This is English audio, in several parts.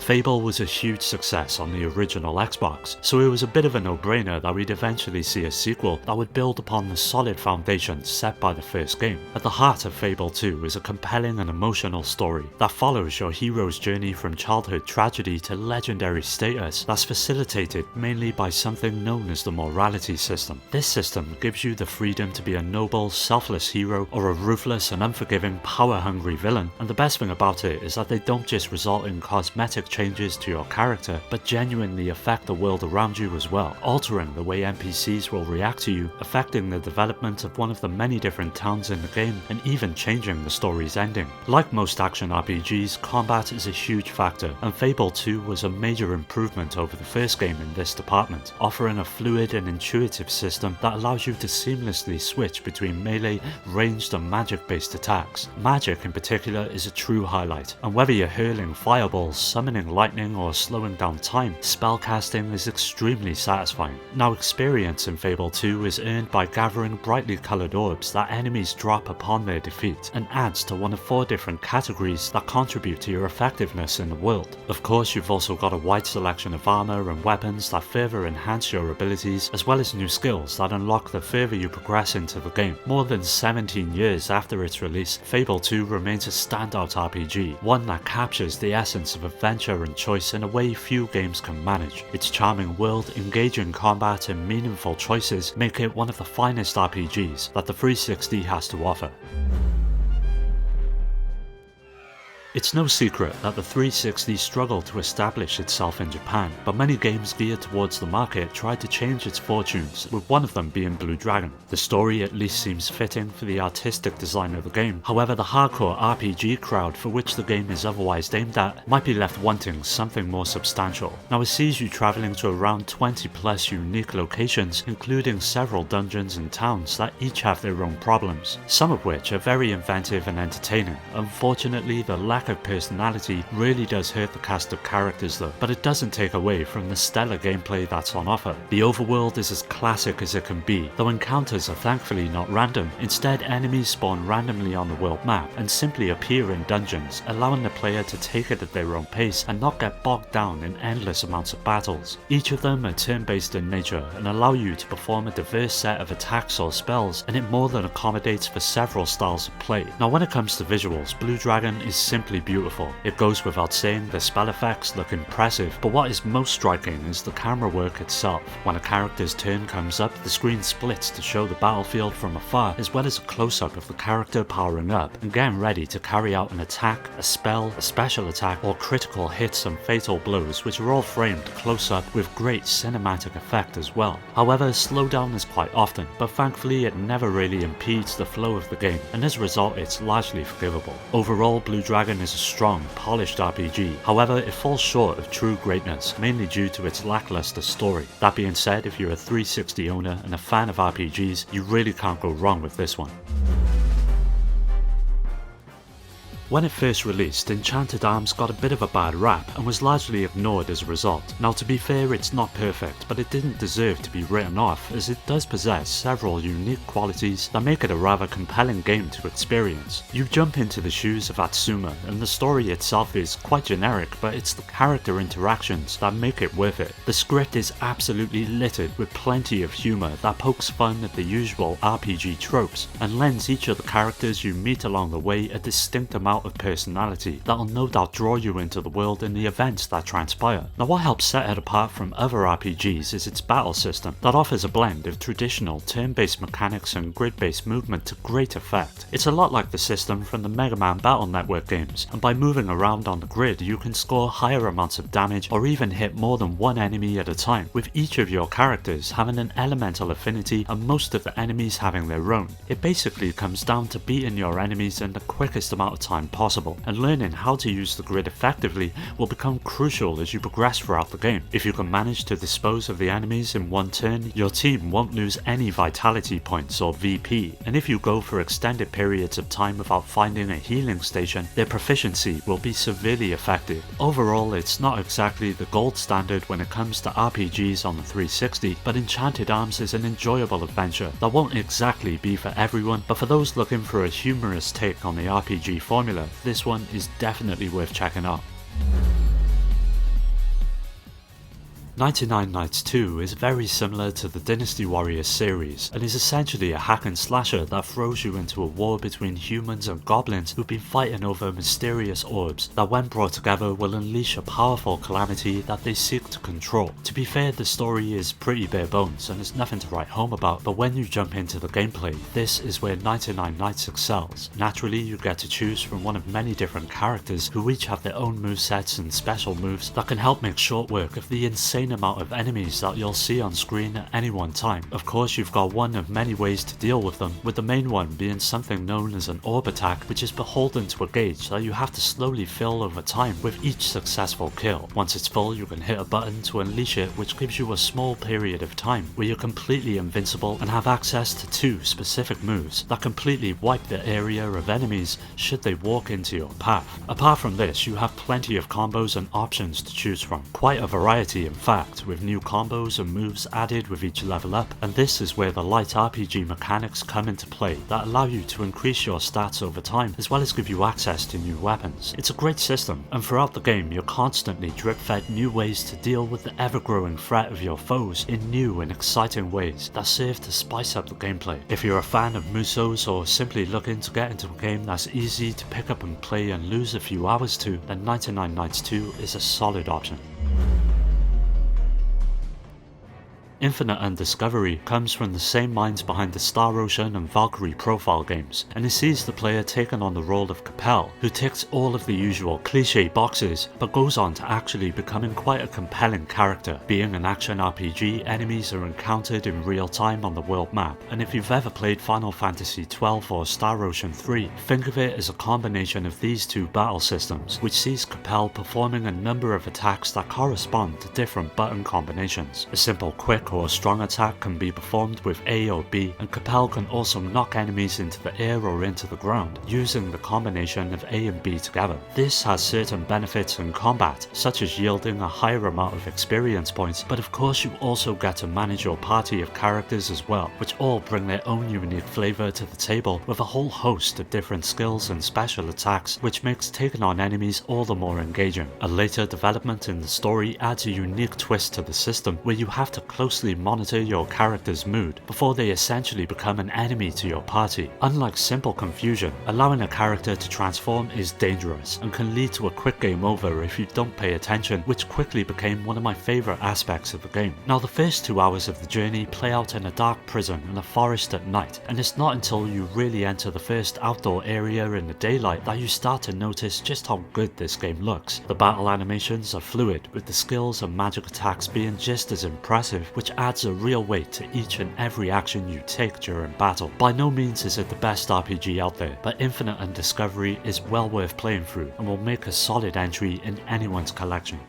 Fable was a huge success on the original Xbox, so it was a bit of a no-brainer that we'd eventually see a sequel that would build upon the solid foundation set by the first game. At the heart of Fable 2 is a compelling and emotional story that follows your hero's journey from childhood tragedy to legendary status that's facilitated mainly by something known as the morality system. This system gives you the freedom to be a noble, selfless hero or a ruthless and unforgiving, power-hungry villain, and the best thing about it is that they don't just result in cosmetic changes to your character, but genuinely affect the world around you as well, altering the way NPCs will react to you, affecting the development of one of the many different towns in the game, and even changing the story's ending. Like most action RPGs, combat is a huge factor, and Fable 2 was a major improvement over the first game in this department, offering a fluid and intuitive system that allows you to seamlessly switch between melee, ranged and magic-based attacks. Magic in particular is a true highlight, and whether you're hurling fireballs, summoning lightning or slowing down time, spellcasting is extremely satisfying. Now, experience in Fable 2 is earned by gathering brightly coloured orbs that enemies drop upon their defeat, and adds to one of 4 different categories that contribute to your effectiveness in the world. Of course, you've also got a wide selection of armour and weapons that further enhance your abilities, as well as new skills that unlock the further you progress into the game. More than 17 years after its release, Fable 2 remains a standout RPG, one that captures the essence of adventure and choice in a way few games can manage. Its charming world, engaging combat and meaningful choices make it one of the finest RPGs that the 360 has to offer. It's no secret that the 360 struggled to establish itself in Japan, but many games geared towards the market tried to change its fortunes, with one of them being Blue Dragon. The story at least seems fitting for the artistic design of the game, however the hardcore RPG crowd for which the game is otherwise aimed at might be left wanting something more substantial. Now it sees you travelling to around 20 plus unique locations, including several dungeons and towns that each have their own problems, some of which are very inventive and entertaining. Unfortunately, the lack of personality really does hurt the cast of characters though, but it doesn't take away from the stellar gameplay that's on offer. The overworld is as classic as it can be, though encounters are thankfully not random. Instead, enemies spawn randomly on the world map and simply appear in dungeons, allowing the player to take it at their own pace and not get bogged down in endless amounts of battles. Each of them are turn-based in nature and allow you to perform a diverse set of attacks or spells, and it more than accommodates for several styles of play. Now when it comes to visuals, Blue Dragon is simply beautiful. It goes without saying the spell effects look impressive, but what is most striking is the camera work itself. When a character's turn comes up, the screen splits to show the battlefield from afar, as well as a close-up of the character powering up and getting ready to carry out an attack, a spell, a special attack, or critical hits and fatal blows, which are all framed close up with great cinematic effect as well. However, slowdown is quite often, but thankfully it never really impedes the flow of the game, and as a result it's largely forgivable. Overall, Blue Dragon is a strong, polished RPG, however it falls short of true greatness, mainly due to its lackluster story. That being said, if you're a 360 owner and a fan of RPGs, you really can't go wrong with this one. When it first released, Enchanted Arms got a bit of a bad rap and was largely ignored as a result. Now to be fair, it's not perfect, but it didn't deserve to be written off, as it does possess several unique qualities that make it a rather compelling game to experience. You jump into the shoes of Atsuma, and the story itself is quite generic, but it's the character interactions that make it worth it. The script is absolutely littered with plenty of humour that pokes fun at the usual RPG tropes, and lends each of the characters you meet along the way a distinct amount of personality that'll no doubt draw you into the world and the events that transpire. Now what helps set it apart from other RPGs is its battle system that offers a blend of traditional turn-based mechanics and grid-based movement to great effect. It's a lot like the system from the Mega Man Battle Network games, and by moving around on the grid you can score higher amounts of damage or even hit more than one enemy at a time, with each of your characters having an elemental affinity and most of the enemies having their own. It basically comes down to beating your enemies in the quickest amount of time possible, and learning how to use the grid effectively will become crucial as you progress throughout the game. If you can manage to dispose of the enemies in one turn, your team won't lose any vitality points or VP, and if you go for extended periods of time without finding a healing station, their proficiency will be severely affected. Overall, it's not exactly the gold standard when it comes to RPGs on the 360, but Enchanted Arms is an enjoyable adventure that won't exactly be for everyone, but for those looking for a humorous take on the RPG formula, this one is definitely worth checking out. 99 Nights 2 is very similar to the Dynasty Warriors series, and is essentially a hack and slasher that throws you into a war between humans and goblins who've been fighting over mysterious orbs that when brought together will unleash a powerful calamity that they seek to control. To be fair, the story is pretty bare bones and is nothing to write home about, but when you jump into the gameplay, this is where 99 Nights excels. Naturally, you get to choose from one of many different characters who each have their own movesets and special moves that can help make short work of the insane amount of enemies that you'll see on screen at any one time. Of course, you've got one of many ways to deal with them, with the main one being something known as an orb attack, which is beholden to a gauge that you have to slowly fill over time with each successful kill. Once it's full, you can hit a button to unleash it, which gives you a small period of time where you're completely invincible and have access to 2 specific moves that completely wipe the area of enemies should they walk into your path. Apart from this, you have plenty of combos and options to choose from. Quite a variety in fact, with new combos and moves added with each level up, and this is where the light RPG mechanics come into play that allow you to increase your stats over time as well as give you access to new weapons. It's a great system, and throughout the game you're constantly drip fed new ways to deal with the ever growing threat of your foes in new and exciting ways that serve to spice up the gameplay. If you're a fan of Musos or simply looking to get into a game that's easy to pick up and play and lose a few hours to, then 99 Nights 2 is a solid option. Infinite Undiscovery comes from the same minds behind the Star Ocean and Valkyrie profile games, and it sees the player taking on the role of Capel, who ticks all of the usual cliché boxes, but goes on to actually becoming quite a compelling character. Being an action RPG, enemies are encountered in real time on the world map, and if you've ever played Final Fantasy XII or Star Ocean 3, think of it as a combination of these 2 battle systems, which sees Capel performing a number of attacks that correspond to different button combinations. A simple quick or strong attack can be performed with A or B, and Capel can also knock enemies into the air or into the ground using the combination of A and B together. This has certain benefits in combat, such as yielding a higher amount of experience points, but of course you also get to manage your party of characters as well, which all bring their own unique flavour to the table with a whole host of different skills and special attacks, which makes taking on enemies all the more engaging. A later development in the story adds a unique twist to the system where you have to closely monitor your character's mood before they essentially become an enemy to your party. Unlike simple confusion, allowing a character to transform is dangerous and can lead to a quick game over if you don't pay attention, which quickly became one of my favourite aspects of the game. Now, the first 2 hours of the journey play out in a dark prison in a forest at night, and it's not until you really enter the first outdoor area in the daylight that you start to notice just how good this game looks. The battle animations are fluid, with the skills and magic attacks being just as impressive, which adds a real weight to each and every action you take during battle. By no means is it the best RPG out there, but Infinite Undiscovery is well worth playing through and will make a solid entry in anyone's collection.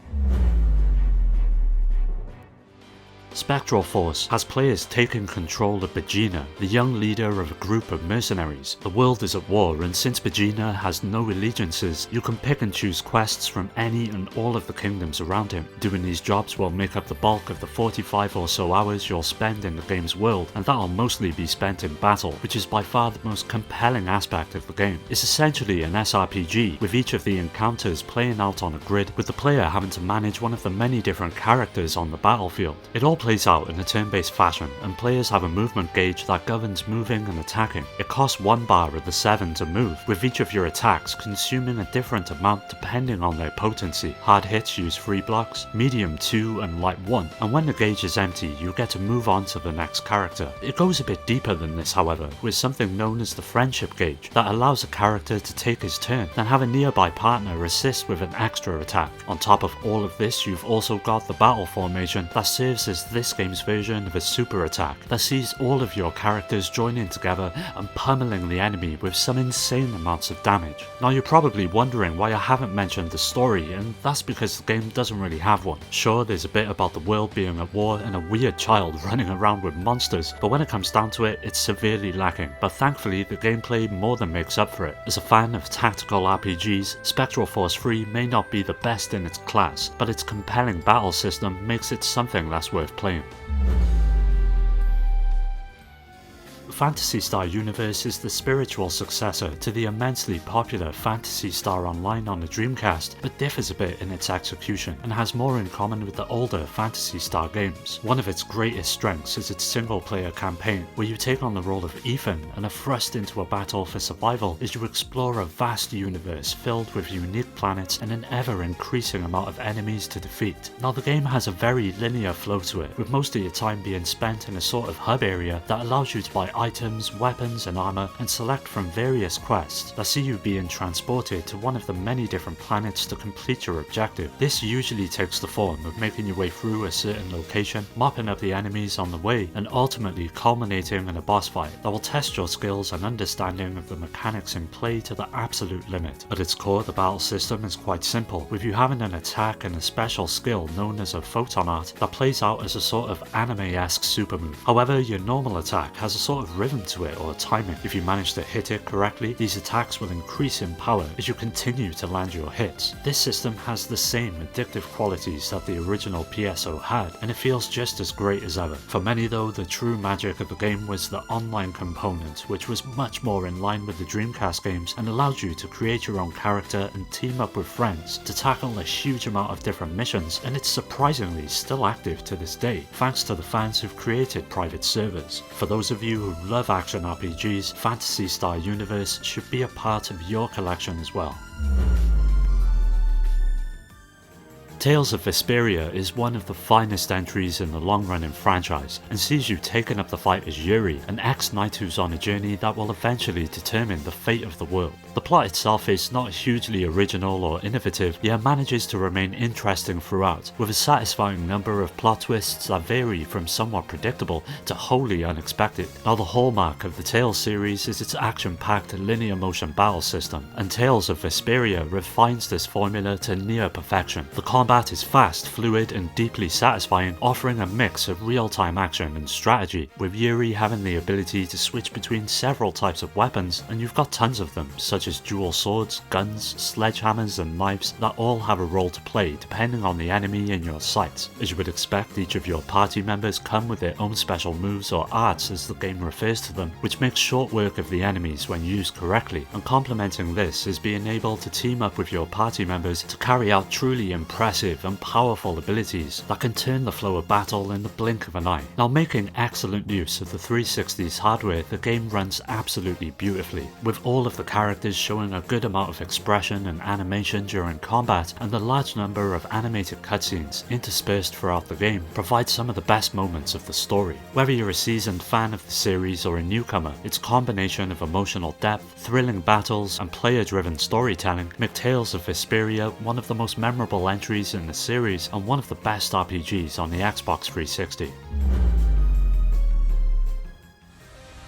Spectral Force has players taking control of Begina, the young leader of a group of mercenaries. The world is at war, and since Begina has no allegiances, you can pick and choose quests from any and all of the kingdoms around him. Doing these jobs will make up the bulk of the 45 or so hours you'll spend in the game's world, and that'll mostly be spent in battle, which is by far the most compelling aspect of the game. It's essentially an SRPG, with each of the encounters playing out on a grid, with the player having to manage one of the many different characters on the battlefield. It all plays out in a turn-based fashion, and players have a movement gauge that governs moving and attacking. It costs 1 bar of the 7 to move, with each of your attacks consuming a different amount depending on their potency. Hard hits use 3 blocks, medium 2 and light 1, and when the gauge is empty you get to move on to the next character. It goes a bit deeper than this, however, with something known as the friendship gauge that allows a character to take his turn, then have a nearby partner assist with an extra attack. On top of all of this, you've also got the battle formation that serves as this game's version of a super attack that sees all of your characters joining together and pummeling the enemy with some insane amounts of damage. Now, you're probably wondering why I haven't mentioned the story, and that's because the game doesn't really have one. Sure, there's a bit about the world being at war and a weird child running around with monsters, but when it comes down to it, it's severely lacking. But thankfully, the gameplay more than makes up for it. As a fan of tactical RPGs, Spectral Force 3 may not be the best in its class, but its compelling battle system makes it something that's worth playing. Phantasy Star Universe is the spiritual successor to the immensely popular Phantasy Star Online on the Dreamcast, but differs a bit in its execution and has more in common with the older Phantasy Star games. One of its greatest strengths is its single-player campaign, where you take on the role of Ethan and are thrust into a battle for survival as you explore a vast universe filled with unique planets and an ever-increasing amount of enemies to defeat. Now, the game has a very linear flow to it, with most of your time being spent in a sort of hub area that allows you to buy items, weapons and armor and select from various quests that see you being transported to one of the many different planets to complete your objective. This usually takes the form of making your way through a certain location, mopping up the enemies on the way, and ultimately culminating in a boss fight that will test your skills and understanding of the mechanics in play to the absolute limit. At its core, the battle system is quite simple, with you having an attack and a special skill known as a photon art that plays out as a sort of anime-esque super move. However, your normal attack has a sort of rhythm to it or timing. If you manage to hit it correctly, these attacks will increase in power as you continue to land your hits. This system has the same addictive qualities that the original PSO had, and it feels just as great as ever. For many though, the true magic of the game was the online component, which was much more in line with the Dreamcast games and allowed you to create your own character and team up with friends to tackle a huge amount of different missions, and it's surprisingly still active to this day, thanks to the fans who've created private servers. For those of you who love action RPGs, Phantasy Star Universe should be a part of your collection as well. Tales of Vesperia is one of the finest entries in the long-running franchise, and sees you taking up the fight as Yuri, an ex-knight who's on a journey that will eventually determine the fate of the world. The plot itself is not hugely original or innovative, yet manages to remain interesting throughout, with a satisfying number of plot twists that vary from somewhat predictable to wholly unexpected. Now, the hallmark of the Tales series is its action-packed linear motion battle system, and Tales of Vesperia refines this formula to near perfection. The combat is fast, fluid and deeply satisfying, offering a mix of real-time action and strategy, with Yuri having the ability to switch between several types of weapons, and you've got tons of them, such as dual swords, guns, sledgehammers and knives that all have a role to play depending on the enemy in your sights. As you would expect, each of your party members come with their own special moves or arts as the game refers to them, which makes short work of the enemies when used correctly, and complementing this is being able to team up with your party members to carry out truly impressive and powerful abilities that can turn the flow of battle in the blink of an eye. Now, making excellent use of the 360's hardware, the game runs absolutely beautifully, with all of the characters showing a good amount of expression and animation during combat, and the large number of animated cutscenes interspersed throughout the game provide some of the best moments of the story. Whether you're a seasoned fan of the series or a newcomer, its combination of emotional depth, thrilling battles and player-driven storytelling make Tales of Vesperia one of the most memorable entries in the series and one of the best RPGs on the Xbox 360.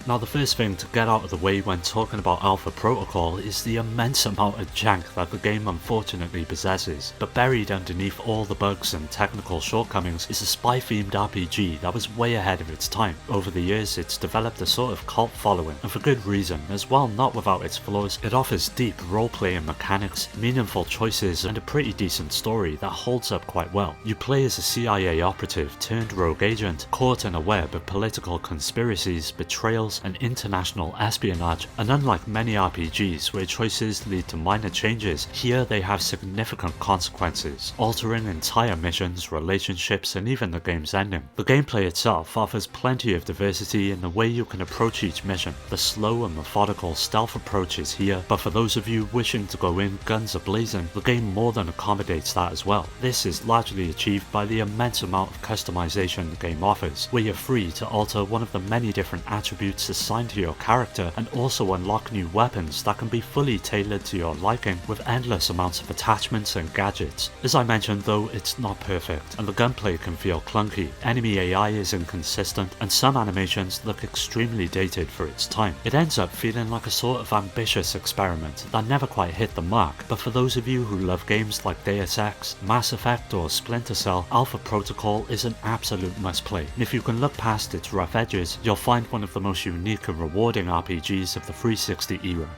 Now, the first thing to get out of the way when talking about Alpha Protocol is the immense amount of jank that the game unfortunately possesses, but buried underneath all the bugs and technical shortcomings is a spy-themed RPG that was way ahead of its time. Over the years, it's developed a sort of cult following, and for good reason, as well not without its flaws. It offers deep role-playing mechanics, meaningful choices, and a pretty decent story that holds up quite well. You play as a CIA operative turned rogue agent, caught in a web of political conspiracies, betrayals, and international espionage, and unlike many RPGs where choices lead to minor changes, here they have significant consequences, altering entire missions, relationships, and even the game's ending. The gameplay itself offers plenty of diversity in the way you can approach each mission. The slow and methodical stealth approach is here, but for those of you wishing to go in guns a-blazing, the game more than accommodates that as well. This is largely achieved by the immense amount of customization the game offers, where you're free to alter one of the many different attributes assigned to your character, and also unlock new weapons that can be fully tailored to your liking with endless amounts of attachments and gadgets. As I mentioned though, it's not perfect, and the gunplay can feel clunky, enemy AI is inconsistent, and some animations look extremely dated for its time. It ends up feeling like a sort of ambitious experiment that never quite hit the mark, but for those of you who love games like Deus Ex, Mass Effect or Splinter Cell, Alpha Protocol is an absolute must play, and if you can look past its rough edges, you'll find one of the most unique and rewarding RPGs of the 360 era.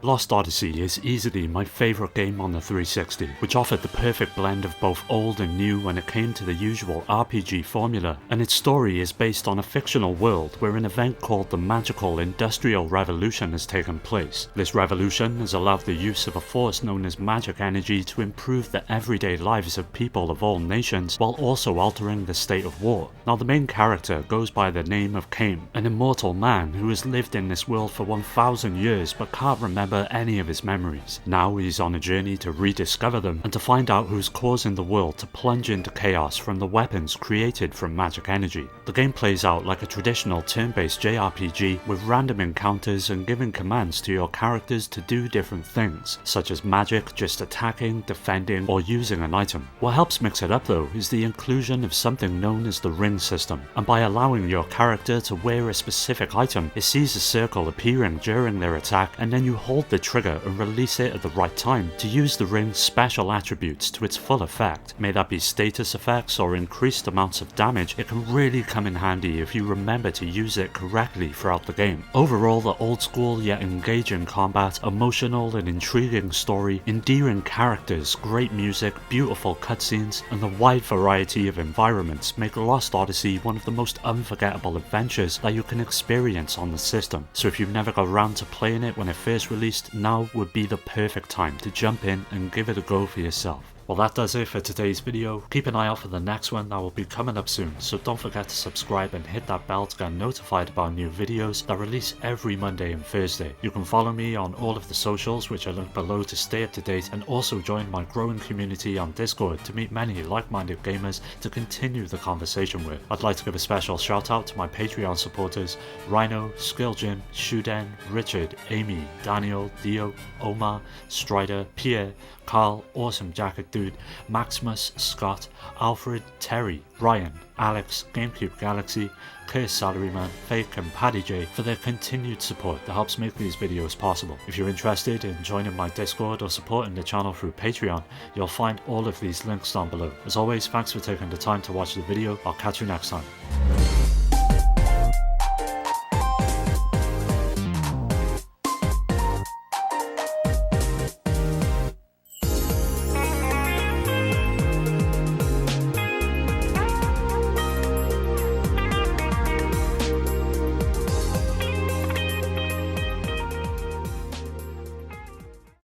Lost Odyssey is easily my favourite game on the 360, which offered the perfect blend of both old and new when it came to the usual RPG formula, and its story is based on a fictional world where an event called the Magical Industrial Revolution has taken place. This revolution has allowed the use of a force known as magic energy to improve the everyday lives of people of all nations, while also altering the state of war. Now the main character goes by the name of Cain, an immortal man who has lived in this world for 1000 years but can't remember any of his memories. Now he's on a journey to rediscover them and to find out who's causing the world to plunge into chaos from the weapons created from magic energy. The game plays out like a traditional turn-based JRPG with random encounters and giving commands to your characters to do different things, such as magic, just attacking, defending, or using an item. What helps mix it up though is the inclusion of something known as the ring system, and by allowing your character to wear a specific item, it sees a circle appearing during their attack, and then you hold the trigger and release it at the right time to use the ring's special attributes to its full effect. May that be status effects or increased amounts of damage, it can really come in handy if you remember to use it correctly throughout the game. Overall, the old school yet engaging combat, emotional and intriguing story, endearing characters, great music, beautiful cutscenes, and the wide variety of environments make Lost Odyssey one of the most unforgettable adventures that you can experience on the system. So if you've never got around to playing it when it first released, now would be the perfect time to jump in and give it a go for yourself. Well, that does it for today's video. Keep an eye out for the next one that will be coming up soon, so don't forget to subscribe and hit that bell to get notified about new videos that release every Monday and Thursday. You can follow me on all of the socials, which are linked below, to stay up to date, and also join my growing community on Discord to meet many like-minded gamers to continue the conversation with. I'd like to give a special shout out to my Patreon supporters: Rhino, Skilljim, Shuden, Richard, Amy, Daniel, Dio, Omar, Strider, Pierre, Carl, Awesome Jacket Dude, Maximus, Scott, Alfred, Terry, Ryan, Alex, GameCube Galaxy, Curse Salaryman, Fake, and Paddy J for their continued support that helps make these videos possible. If you're interested in joining my Discord or supporting the channel through Patreon, you'll find all of these links down below. As always, thanks for taking the time to watch the video. I'll catch you next time.